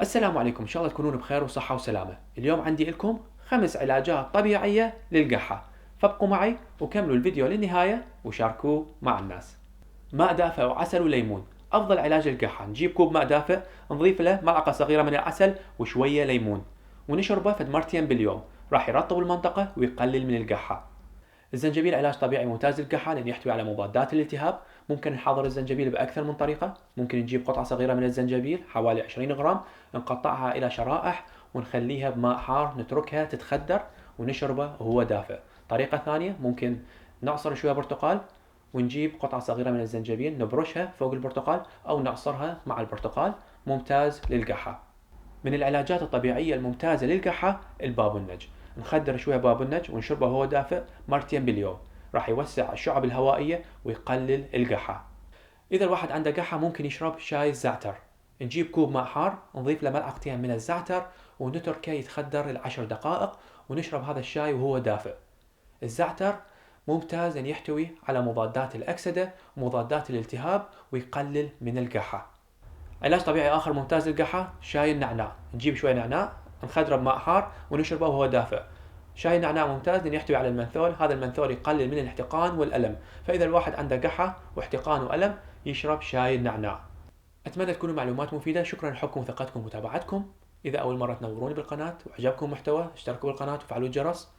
السلام عليكم، إن شاء الله تكونون بخير وصحة وسلامة. اليوم عندي لكم 5 علاجات طبيعية للقحة، فابقوا معي وكملوا الفيديو للنهاية وشاركوه مع الناس. ماء دافئ وعسل وليمون أفضل علاج للقحة. نجيب كوب ماء دافئ، نضيف له ملعقة صغيرة من العسل وشوية ليمون ونشربه فد مرتين باليوم، راح يرطب المنطقة ويقلل من القحة. الزنجبيل علاج طبيعي ممتاز للقحة لأنه يحتوي على مضادات الالتهاب. ممكن نحضر الزنجبيل بأكثر من طريقة. ممكن نجيب قطعة صغيرة من الزنجبيل حوالي 20 غرام، نقطعها إلى شرائح ونخليها بماء حار نتركها تتخدر ونشربه وهو دافئ. طريقة ثانية ممكن نعصر شوية برتقال ونجيب قطعة صغيرة من الزنجبيل نبرشها فوق البرتقال أو نعصرها مع البرتقال، ممتاز للقحة. من العلاجات الطبيعية الممتازة للقحة البابونج. نخدر شوية بابونج ونشربه وهو دافئ مرتين باليوم، راح يوسع الشعب الهوائية ويقلل القحة. إذا الواحد عنده قحة ممكن يشرب شاي الزعتر. نجيب كوب ماء حار، نضيف له ملعقتين من الزعتر ونتركه يتخدر ل10 دقائق ونشرب هذا الشاي وهو دافئ. الزعتر ممتاز أن يحتوي على مضادات الأكسدة ومضادات الالتهاب ويقلل من القحة. علاج طبيعي آخر ممتاز للقحة شاي النعناع. نجيب شوية نعناع نخدره بماء حار ونشربه وهو دافئ. شاي النعناع ممتاز لأنه يحتوي على المنثول، هذا المنثول يقلل من الاحتقان والألم، فإذا الواحد عنده قحة واحتقان وألم يشرب شاي النعناع. أتمنى تكون معلومات مفيدة. شكرا لحبكم وثقتكم ومتابعتكم. إذا أول مرة تنوروني بالقناة وعجبكم المحتوى اشتركوا بالقناة وفعلوا الجرس،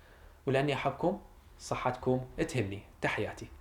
ولأني أحبكم صحتكم تهمني. تحياتي.